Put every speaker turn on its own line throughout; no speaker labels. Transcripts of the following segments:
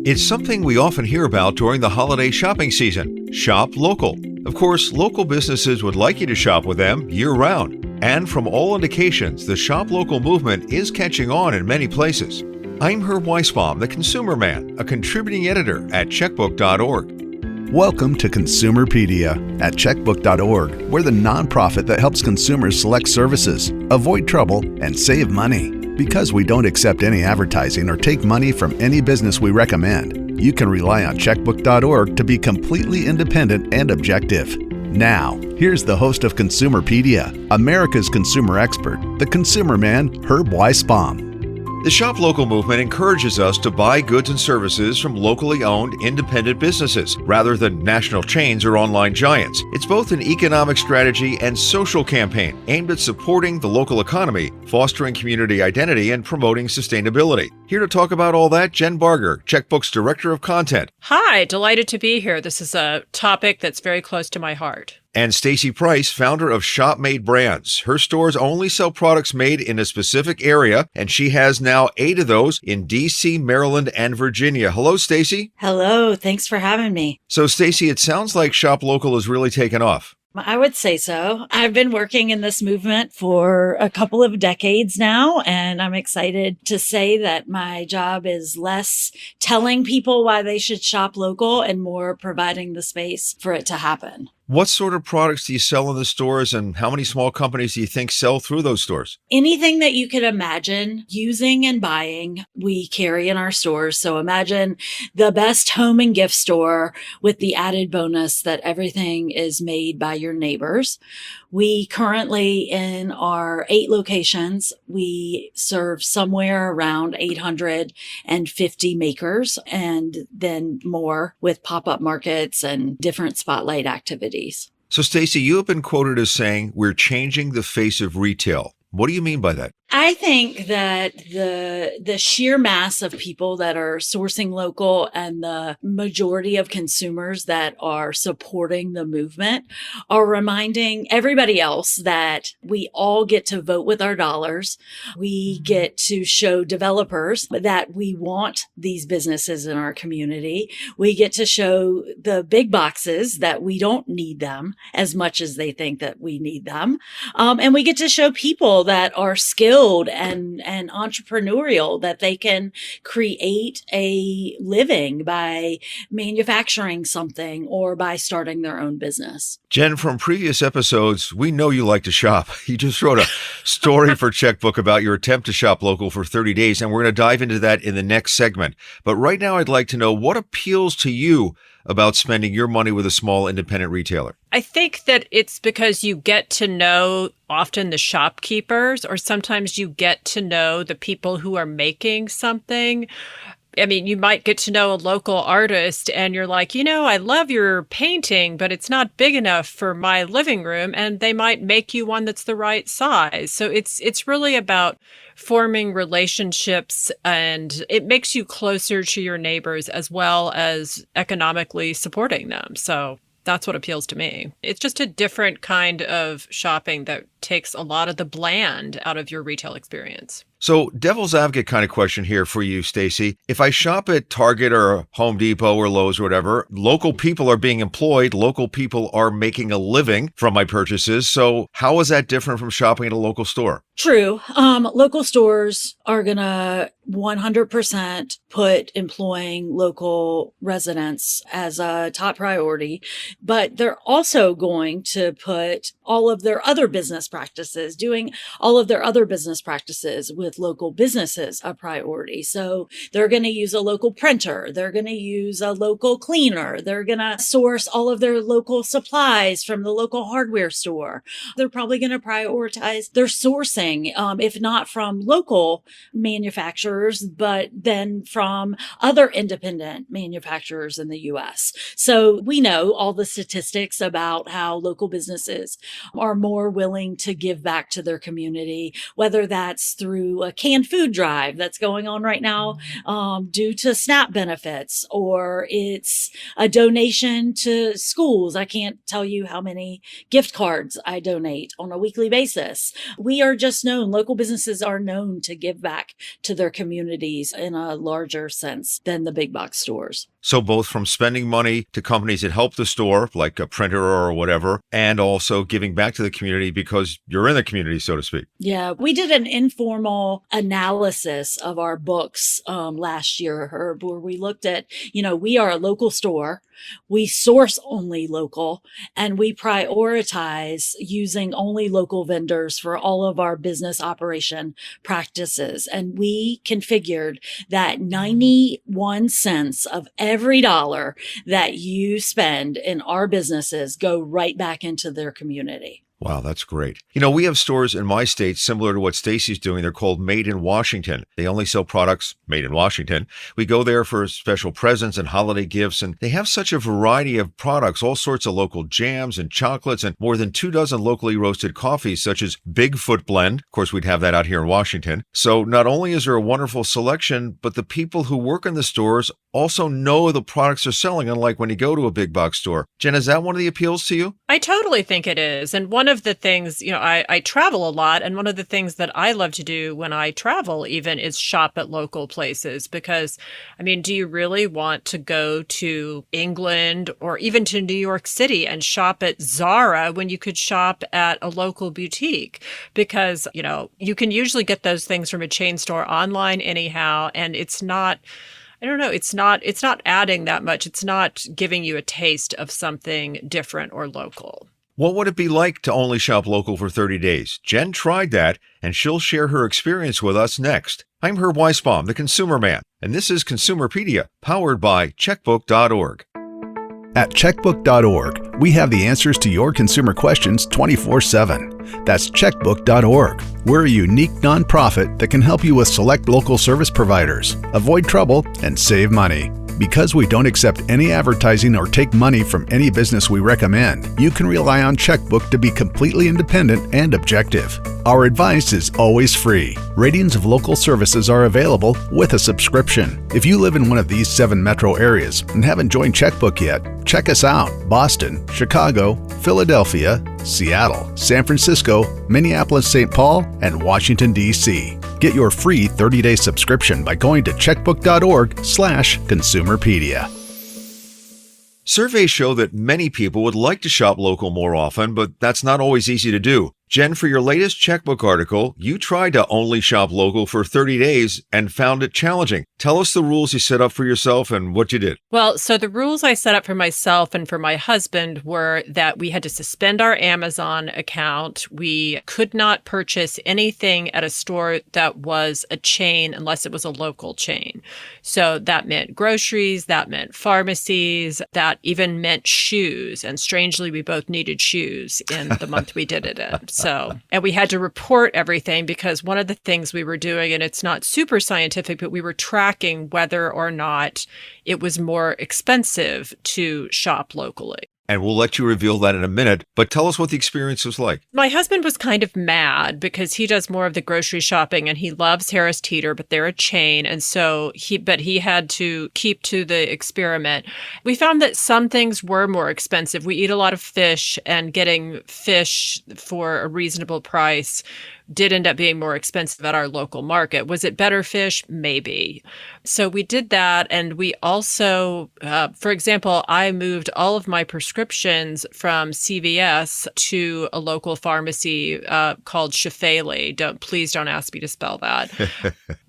It's something we often hear about during the holiday shopping season. Shop local. Of course, local businesses would like you to shop with them year-round. And from all indications, the Shop Local movement is catching on in many places. I'm Herb Weisbaum, the Consumer Man, a contributing editor at checkbook.org.
Welcome to Consumerpedia at checkbook.org. We're the nonprofit that helps consumers select services, avoid trouble, and save money. Because we don't accept any advertising or take money from any business we recommend, you can rely on checkbook.org to be completely independent and objective. Now, here's the host of Consumerpedia, America's consumer expert, the Consumer Man, Herb Weisbaum.
The Shop Local movement encourages us to buy goods and services from locally owned independent businesses rather than national chains or online giants. It's both an economic strategy and social campaign aimed at supporting the local economy, fostering community identity, and promoting sustainability. Here to talk about all that, Jen Barger, Checkbook's Director of Content.
Hi, delighted to be here. This is a topic that's very close to my heart.
And Stacy Price, founder of Shop Made Brands. Her stores only sell products made in a specific area, and she has now 8 of those in D.C., Maryland, and Virginia. Hello, Stacy.
Hello. Thanks for having me.
So, Stacy, it sounds like Shop Local has really taken off.
I would say so. I've been working in this movement for a couple of decades now, and I'm excited to say that my job is less telling people why they should shop local and more providing the space for it to happen.
What sort of products do you sell in the stores, and how many small companies do you think sell through those stores?
Anything that you could imagine using and buying, we carry in our stores. So imagine the best home and gift store with the added bonus that everything is made by your neighbors. We currently, in our 8 locations, we serve somewhere around 850 makers and then more with pop-up markets and different spotlight activities.
So, Stacy, you have been quoted as saying, we're changing the face of retail. What do you mean by that?
I think that the sheer mass of people that are sourcing local and the majority of consumers that are supporting the movement are reminding everybody else that we all get to vote with our dollars. We get to show developers that we want these businesses in our community. We get to show the big boxes that we don't need them as much as they think that we need them. And we get to show people that are skilled and entrepreneurial, that they can create a living by manufacturing something or by starting their own business.
Jen, from previous episodes, we know you like to shop. You just wrote a story for Checkbook about your attempt to shop local for 30 days, and we're going to dive into that in the next segment. But right now, I'd like to know what appeals to you about spending your money with a small independent retailer.
I think that it's because you get to know often the shopkeepers, or sometimes you get to know the people who are making something. I mean, you might get to know a local artist and you're like, I love your painting, but it's not big enough for my living room. And they might make you one that's the right size. So it's really about forming relationships, and it makes you closer to your neighbors as well as economically supporting them. So that's what appeals to me. It's just a different kind of shopping that takes a lot of the bland out of your retail experience.
So, devil's advocate kind of question here for you, Stacy. If I shop at Target or Home Depot or Lowe's or whatever, local people are being employed, local people are making a living from my purchases. So how is that different from shopping at a local store?
True. Local stores are going to 100% put employing local residents as a top priority, but they're also going to put all of their other business practices, doing all of their other business practices with local businesses a priority. So they're going to use a local printer. They're going to use a local cleaner. They're going to source all of their local supplies from the local hardware store. They're probably going to prioritize their sourcing, if not from local manufacturers, but then from other independent manufacturers in the U.S. So we know all the statistics about how local businesses are more willing to give back to their community, whether that's through to a canned food drive that's going on right now due to SNAP benefits, or it's a donation to schools. I can't tell you how many gift cards I donate on a weekly basis. We are just known, local businesses are known to give back to their communities in a larger sense than the big box stores.
So both from spending money to companies that help the store, like a printer or whatever, and also giving back to the community because you're in the community, so to speak.
Yeah, we did an informal analysis of our books last year, Herb, where we looked at, we are a local store. We source only local, and we prioritize using only local vendors for all of our business operation practices. And we configured that 91 cents of every dollar that you spend in our businesses go right back into their community.
Wow, that's great. We have stores in my state similar to what Stacy's doing. They're called Made in Washington. They only sell products made in Washington. We go there for special presents and holiday gifts, and they have such a variety of products, all sorts of local jams and chocolates, and more than 24 locally roasted coffees, such as Bigfoot Blend. Of course, we'd have that out here in Washington. So not only is there a wonderful selection, but the people who work in the stores also know the products they're selling, unlike when you go to a big box store. Jen, is that one of the appeals to you?
I totally think it is. And one of the things, I travel a lot. And one of the things that I love to do when I travel even is shop at local places. Because, do you really want to go to England or even to New York City and shop at Zara when you could shop at a local boutique? Because, you can usually get those things from a chain store online anyhow. And it's not, I don't know, it's not adding that much. It's not giving you a taste of something different or local.
What would it be like to only shop local for 30 days? Jen tried that, and she'll share her experience with us next. I'm Herb Weisbaum, the Consumer Man, and this is Consumerpedia, powered by Checkbook.org.
At Checkbook.org, we have the answers to your consumer questions 24/7. That's Checkbook.org. We're a unique nonprofit that can help you with select local service providers, avoid trouble, and save money. Because we don't accept any advertising or take money from any business we recommend, you can rely on Checkbook to be completely independent and objective. Our advice is always free. Ratings of local services are available with a subscription. If you live in one of these 7 metro areas and haven't joined Checkbook yet, check us out. Boston, Chicago, Philadelphia, Seattle, San Francisco, Minneapolis-St. Paul, and Washington, D.C. Get your free 30-day subscription by going to checkbook.org/consumerpedia.
Surveys show that many people would like to shop local more often, but that's not always easy to do. Jen, for your latest Checkbook article, you tried to only shop local for 30 days and found it challenging. Tell us the rules you set up for yourself and what you did.
Well, so the rules I set up for myself and for my husband were that we had to suspend our Amazon account. We could not purchase anything at a store that was a chain unless it was a local chain. So that meant groceries, that meant pharmacies, that even meant shoes. And strangely, we both needed shoes in the month we did it in. So, and we had to report everything because one of the things we were doing, and it's not super scientific, but we were tracking whether or not it was more expensive to shop locally.
And we'll let you reveal that in a minute, but tell us what the experience was like.
My husband was kind of mad because he does more of the grocery shopping and he loves Harris Teeter, but they're a chain. And so he had to keep to the experiment. We found that some things were more expensive. We eat a lot of fish, and getting fish for a reasonable price did end up being more expensive at our local market. Was it better fish? Maybe. So we did that. And we also, for example, I moved all of my prescriptions from CVS to a local pharmacy called Shafali. Please don't ask me to spell that.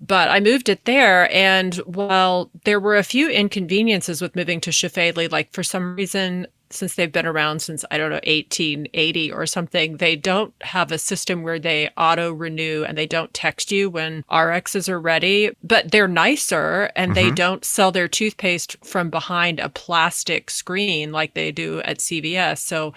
But I moved it there. And while there were a few inconveniences with moving to Shafali, like for some reason, since they've been around since, 1880 or something, they don't have a system where they auto renew and they don't text you when RXs are ready, but they're nicer and they don't sell their toothpaste from behind a plastic screen like they do at CVS. So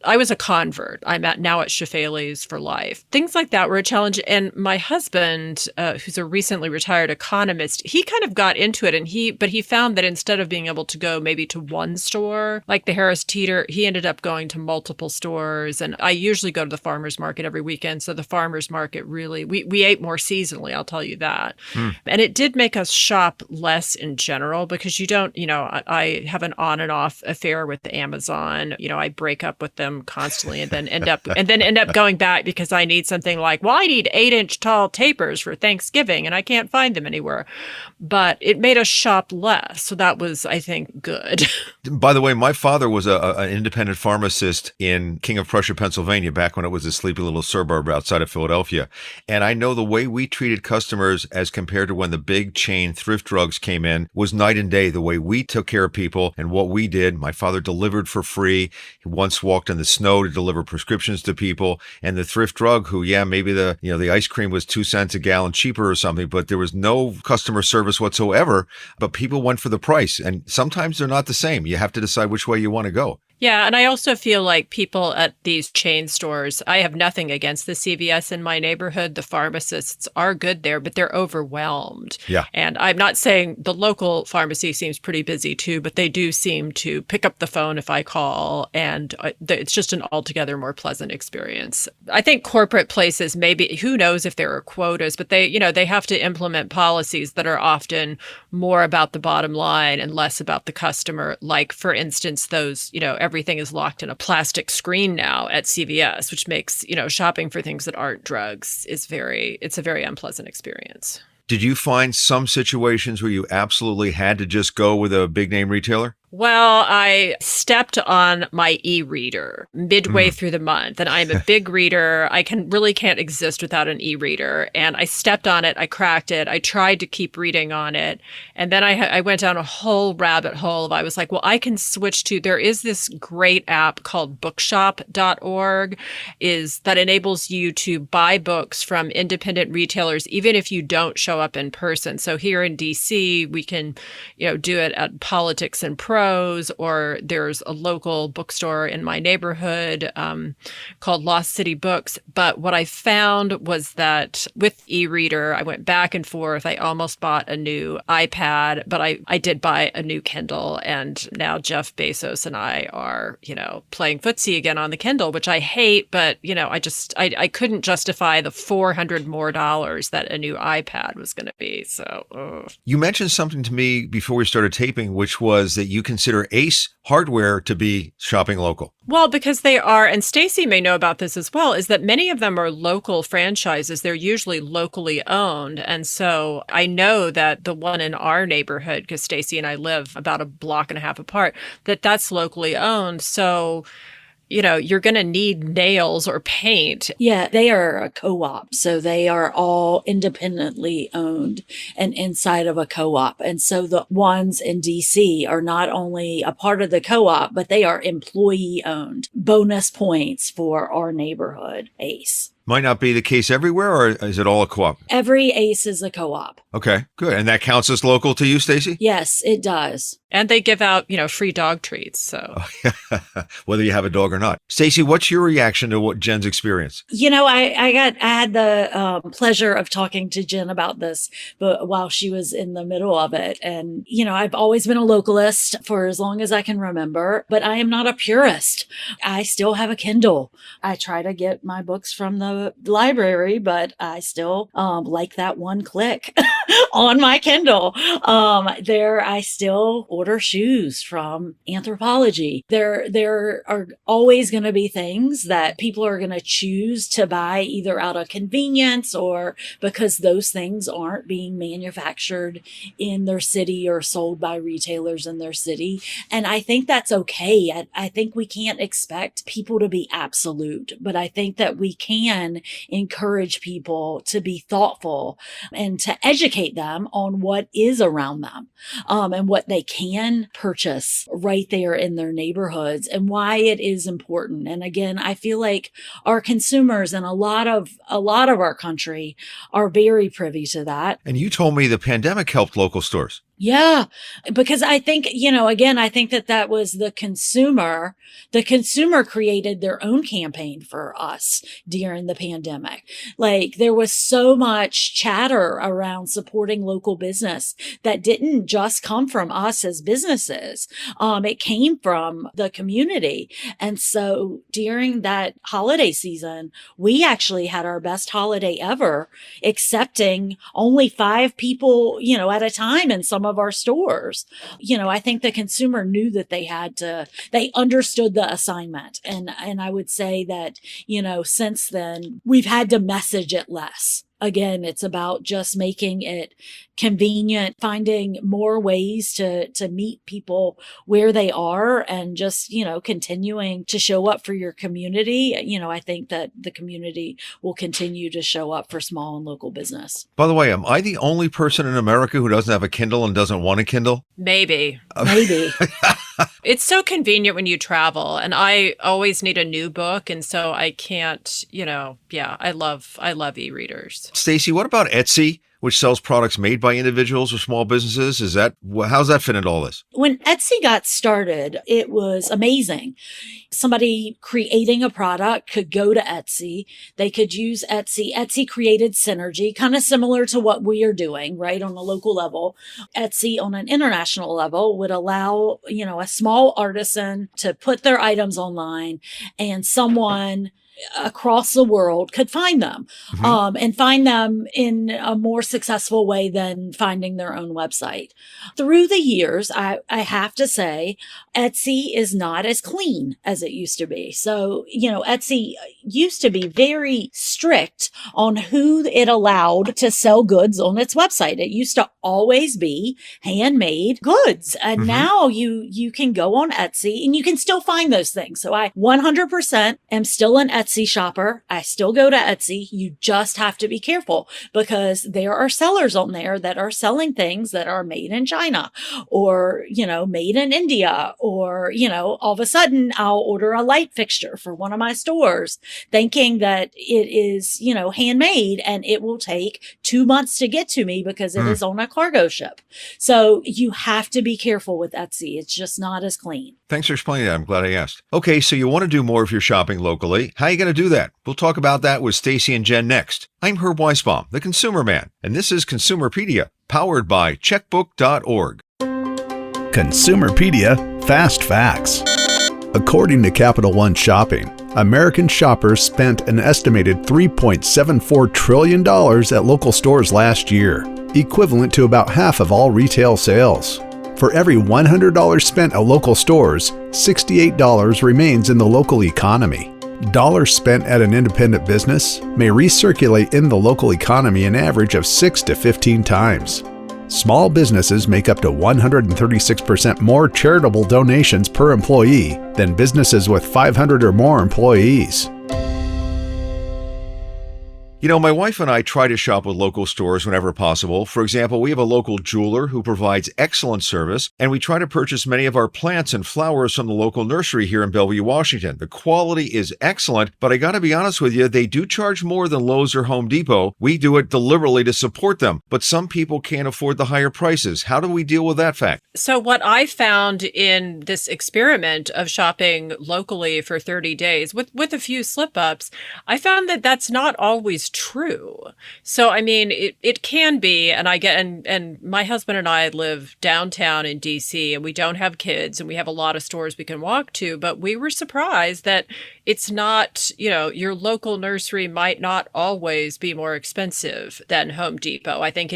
I was a convert. I'm now at Shefali's for life. Things like that were a challenge. And my husband, who's a recently retired economist, he kind of got into it, but he found that instead of being able to go maybe to one store, like the Harris Teeter, he ended up going to multiple stores. And I usually go to the farmer's market every weekend. So the farmer's market really, we ate more seasonally, I'll tell you that. And it did make us shop less in general because you don't, I have an on and off affair with Amazon. I break up with them constantly and then end up going back because I need something like, well, I need 8-inch tall tapers for Thanksgiving and I can't find them anywhere. But it made us shop less. So that was, I think, good.
By the way, my father was an independent pharmacist in King of Prussia, Pennsylvania, back when it was a sleepy little suburb outside of Philadelphia. And I know the way we treated customers as compared to when the big chain thrift drugs came in was night and day. The way we took care of people and what we did. My father delivered for free. He once walked in the snow to deliver prescriptions to people. And the thrift drug who, maybe the ice cream was 2 cents a gallon cheaper or something, but there was no customer service whatsoever. But people went for the price. And sometimes they're not the same. You have to decide which way you want to go.
Yeah, and I also feel like people at these chain stores, I have nothing against the CVS in my neighborhood. The pharmacists are good there, but they're overwhelmed.
Yeah.
And I'm not saying the local pharmacy seems pretty busy too, but they do seem to pick up the phone if I call, and it's just an altogether more pleasant experience. I think corporate places, maybe, who knows if there are quotas, but they have to implement policies that are often more about the bottom line and less about the customer. Like, for instance, those, everything is locked in a plastic screen now at CVS, which makes, shopping for things that aren't drugs it's a very unpleasant experience.
Did you find some situations where you absolutely had to just go with a big name retailer?
Well, I stepped on my e-reader midway through the month, and I'm a big reader. I can't exist without an e-reader. And I stepped on it. I cracked it. I tried to keep reading on it. And then I went down a whole rabbit hole. I was like, well, I can switch to, there is this great app called bookshop.org that enables you to buy books from independent retailers, even if you don't show up in person. So here in DC, we can, do it at Politics and Prose, or there's a local bookstore in my neighborhood called Lost City Books. But what I found was that with e-reader, I went back and forth. I almost bought a new iPad, but I did buy a new Kindle. And now Jeff Bezos and I are, playing footsie again on the Kindle, which I hate. But, I couldn't justify the $400 more that a new iPad was going to be. So
You mentioned something to me before we started taping, which was that you consider Ace Hardware to be shopping local.
Well, because they are, and Stacy may know about this as well, is that many of them are local franchises. They're usually locally owned. And so I know that the one in our neighborhood, because Stacy and I live about a block and a half apart, that's locally owned. So you're going to need nails or paint.
Yeah, they are a co-op. So they are all independently owned and inside of a co-op. And so the ones in DC are not only a part of the co-op, but they are employee owned. Bonus points for our neighborhood, Ace.
Might not be the case everywhere, or is it all a co-op?
Every Ace is a co-op.
Okay, good. And that counts as local to you, Stacy?
Yes, it does.
And they give out, free dog treats. So
whether you have a dog or not. Stacy, what's your reaction to what Jen's experience?
I had the pleasure of talking to Jen about this, but while she was in the middle of it. And, I've always been a localist for as long as I can remember, but I am not a purist. I still have a Kindle. I try to get my books from the library, but I still like that one click on my Kindle. I still order shoes from Anthropologie. There are always going to be things that people are going to choose to buy either out of convenience or because those things aren't being manufactured in their city or sold by retailers in their city. And I think that's okay. I think we can't expect people to be absolute, but I think that we can encourage people to be thoughtful and to educate them on what is around them and what they can purchase right there in their neighborhoods and why it is important. And again, I feel like our consumers and a lot of our country are very privy to that.
And you told me the pandemic helped local stores.
Yeah, because I think, again, I think that was the consumer. The consumer created their own campaign for us during the pandemic. Like there was so much chatter around supporting local business that didn't just come from us as businesses. It came from the community. And so during that holiday season, we actually had our best holiday ever, accepting only 5 people, at a time in some of our stores. I think the consumer knew that they understood the assignment. And I would say that, since then we've had to message it less. Again, it's about just making it convenient, finding more ways to meet people where they are, and just, continuing to show up for your community. I think that the community will continue to show up for small and local business.
By the way, am I the only person in America who doesn't have a Kindle and doesn't want a Kindle?
Maybe.
Maybe.
It's so convenient when you travel, and I always need a new book, and so I can't, I love e-readers.
Stacy, what about Etsy, which sells products made by individuals or small businesses? How's that fit into all this?
When Etsy got started, it was amazing. Somebody creating a product could go to Etsy. They could use Etsy. Etsy created synergy, kind of similar to what we are doing, right, on a local level. Etsy on an international level would allow, a small artisan to put their items online, and someone across the world could find them, and find them in a more successful way than finding their own website. Through the years, I have to say, Etsy is not as clean as it used to be. So, Etsy used to be very strict on who it allowed to sell goods on its website. It used to always be handmade goods. And now you can go on Etsy and you can still find those things. So I 100% am still an Etsy shopper. I still go to Etsy. You just have to be careful, because there are sellers on there that are selling things that are made in China, or, made in India, or, all of a sudden I'll order a light fixture for one of my stores thinking that it is, handmade, and it will take 2 months to get to me because it is on a cargo ship. So you have to be careful with Etsy. It's just not as clean.
Thanks for explaining that. I'm glad I asked. Okay, so you want to do more of your shopping locally. How are you going to do that? We'll talk about that with Stacy and Jen next. I'm Herb Weisbaum, the Consumer Man, and this is Consumerpedia, powered by checkbook.org.
Consumerpedia Fast Facts. According to Capital One Shopping, American shoppers spent an estimated $3.74 trillion at local stores last year, equivalent to about half of all retail sales. For every $100 spent at local stores, $68 remains in the local economy. Dollars spent at an independent business may recirculate in the local economy an average of 6 to 15 times. Small businesses make up to 136% more charitable donations per employee than businesses with 500 or more employees.
My wife and I try to shop with local stores whenever possible. For example, we have a local jeweler who provides excellent service, and we try to purchase many of our plants and flowers from the local nursery here in Bellevue, Washington. The quality is excellent, but I gotta be honest with you, they do charge more than Lowe's or Home Depot. We do it deliberately to support them, but some people can't afford the higher prices. How do we deal with that fact?
So what I found in this experiment of shopping locally for 30 days with a few slip-ups, I found that that's not always true. So, I mean, it can be, and and my husband and I live downtown in DC, and we don't have kids, and we have a lot of stores we can walk to, but we were surprised that it's not, your local nursery might not always be more expensive than Home Depot. I think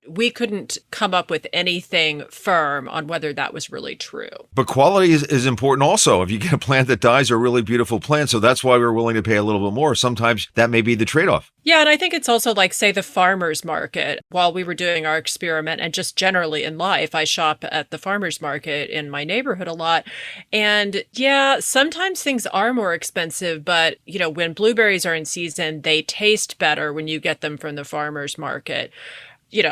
we couldn't come up with anything firm on whether that was really true.
But quality is important also. If you get a plant that dies, a really beautiful plant, so that's why we're willing to pay a little bit more. Sometimes that may be the trade-off.
Yeah, and I think it's also like, say, the farmer's market. While we were doing our experiment, and just generally in life, I shop at the farmer's market in my neighborhood a lot. And yeah, sometimes things are more expensive, but, when blueberries are in season, they taste better when you get them from the farmer's market.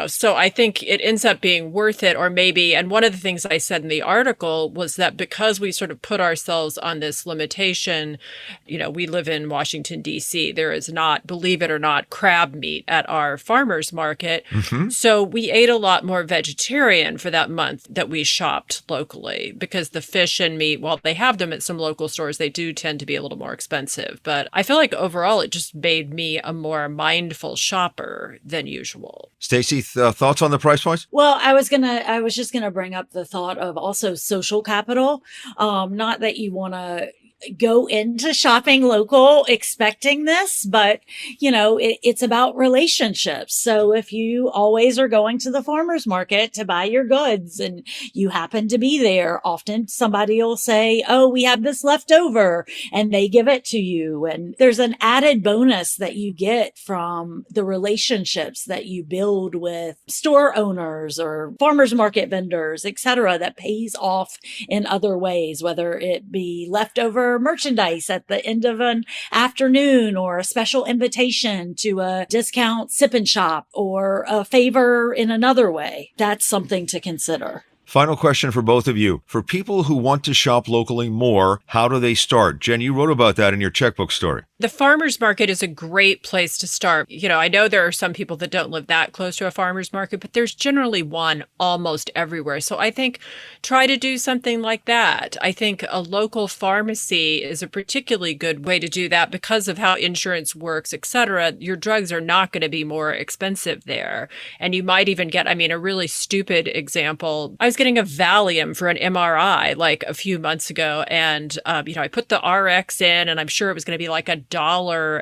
So I think it ends up being worth it, or maybe, and one of the things I said in the article was that because we sort of put ourselves on this limitation, we live in Washington, D.C., there is not, believe it or not, crab meat at our farmer's market.
Mm-hmm.
So we ate a lot more vegetarian for that month that we shopped locally, because the fish and meat, while they have them at some local stores, they do tend to be a little more expensive. But I feel like overall it just made me a more mindful shopper than usual.
Stacey, thoughts on the price points?
Well, I was just gonna bring up the thought of also social capital. Not that you want to go into shopping local expecting this, but it's about relationships. So if you always are going to the farmer's market to buy your goods and you happen to be there, often somebody will say, "Oh, we have this left over," and they give it to you. And there's an added bonus that you get from the relationships that you build with store owners or farmer's market vendors, etc., that pays off in other ways, whether it be leftover merchandise at the end of an afternoon, or a special invitation to a discount sip and shop, or a favor in another way. That's something to consider.
Final question for both of you. For people who want to shop locally more, how do they start? Jen, you wrote about that in your checkbook story.
The farmer's market is a great place to start. I know there are some people that don't live that close to a farmer's market, but there's generally one almost everywhere. So I think try to do something like that. I think a local pharmacy is a particularly good way to do that because of how insurance works, et cetera. Your drugs are not going to be more expensive there. And you might even get, a really stupid example. I was getting a Valium for an MRI like a few months ago. And, I put the RX in, and I'm sure it was going to be like $1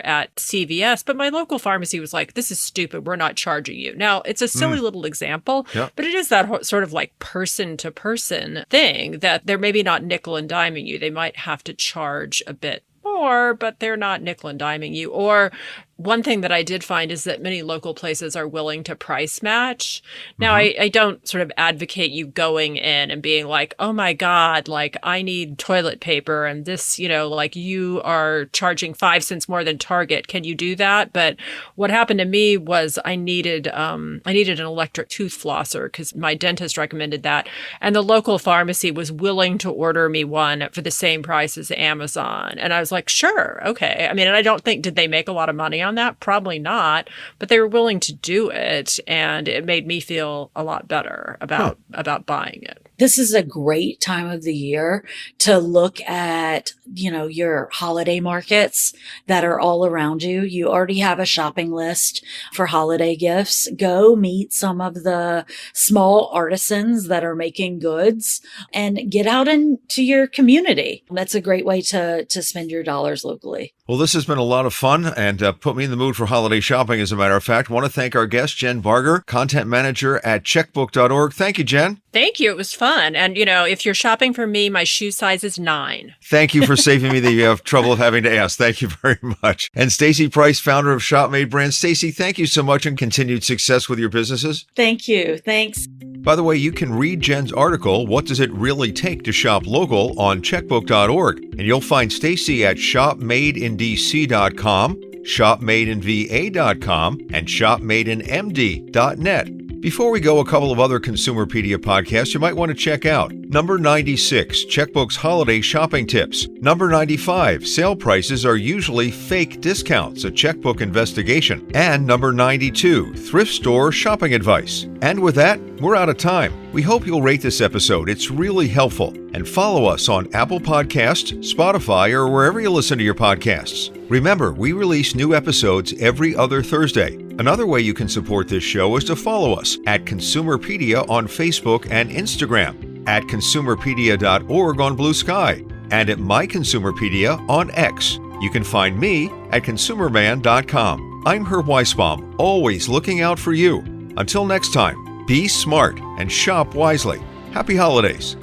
at CVS, but my local pharmacy was like, "This is stupid. We're not charging you." Now, it's a silly little example, but it is that sort of like person to person thing that they're maybe not nickel and diming you. They might have to charge a bit more, but they're not nickel and diming you. Or one thing that I did find is that many local places are willing to price match. Now, I don't sort of advocate you going in and being like, "Oh my God, like I need toilet paper and this, like you are charging 5 cents more than Target. Can you do that?" But what happened to me was I needed an electric tooth flosser because my dentist recommended that. And the local pharmacy was willing to order me one for the same price as Amazon. And I was like, sure, okay. And I don't think, did they make a lot of money on that? Probably not, but they were willing to do it, and it made me feel a lot better about buying it.
This is a great time of the year to look at, your holiday markets that are all around you. You already have a shopping list for holiday gifts. Go meet some of the small artisans that are making goods and get out into your community. That's a great way to spend your dollars locally.
Well, this has been a lot of fun and put me in the mood for holiday shopping, as a matter of fact. I want to thank our guest, Jen Barger, content manager at checkbook.org. Thank you, Jen.
Thank you. It was fun. And, if you're shopping for me, my shoe size is 9.
Thank you for saving me the trouble of having to ask. Thank you very much. And Stacey Price, founder of ShopMade Brands. Stacey, thank you so much, and continued success with your businesses.
Thank you. Thanks.
By the way, you can read Jen's article, "What Does It Really Take to Shop Local?" on checkbook.org. And you'll find Stacey at shopmadeindc.com, shopmadeinva.com, and shopmadeinmd.net. Before we go, a couple of other Consumerpedia podcasts you might want to check out. Number 96, Checkbook's Holiday Shopping Tips. Number 95, Sale Prices Are Usually Fake Discounts, a Checkbook Investigation. And number 92, Thrift Store Shopping Advice. And with that, we're out of time. We hope you'll rate this episode. It's really helpful. And follow us on Apple Podcasts, Spotify, or wherever you listen to your podcasts. Remember, we release new episodes every other Thursday. Another way you can support this show is to follow us at Consumerpedia on Facebook and Instagram, at consumerpedia.org on Blue Sky, and at My Consumerpedia on X. You can find me at consumerman.com. I'm Herb Weisbaum, always looking out for you. Until next time, be smart and shop wisely. Happy holidays.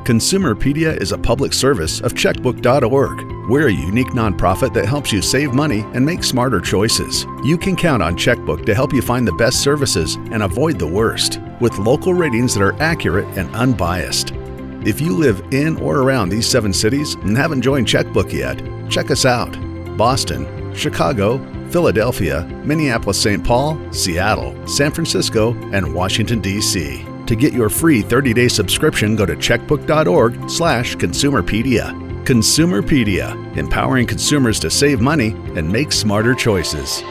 Consumerpedia is a public service of checkbook.org. We're a unique nonprofit that helps you save money and make smarter choices. You can count on Checkbook to help you find the best services and avoid the worst, with local ratings that are accurate and unbiased. If you live in or around these 7 cities and haven't joined Checkbook yet, check us out. Boston, Chicago, Philadelphia, Minneapolis-St. Paul, Seattle, San Francisco, and Washington, D.C. To get your free 30-day subscription, go to checkbook.org/Consumerpedia. Consumerpedia, empowering consumers to save money and make smarter choices.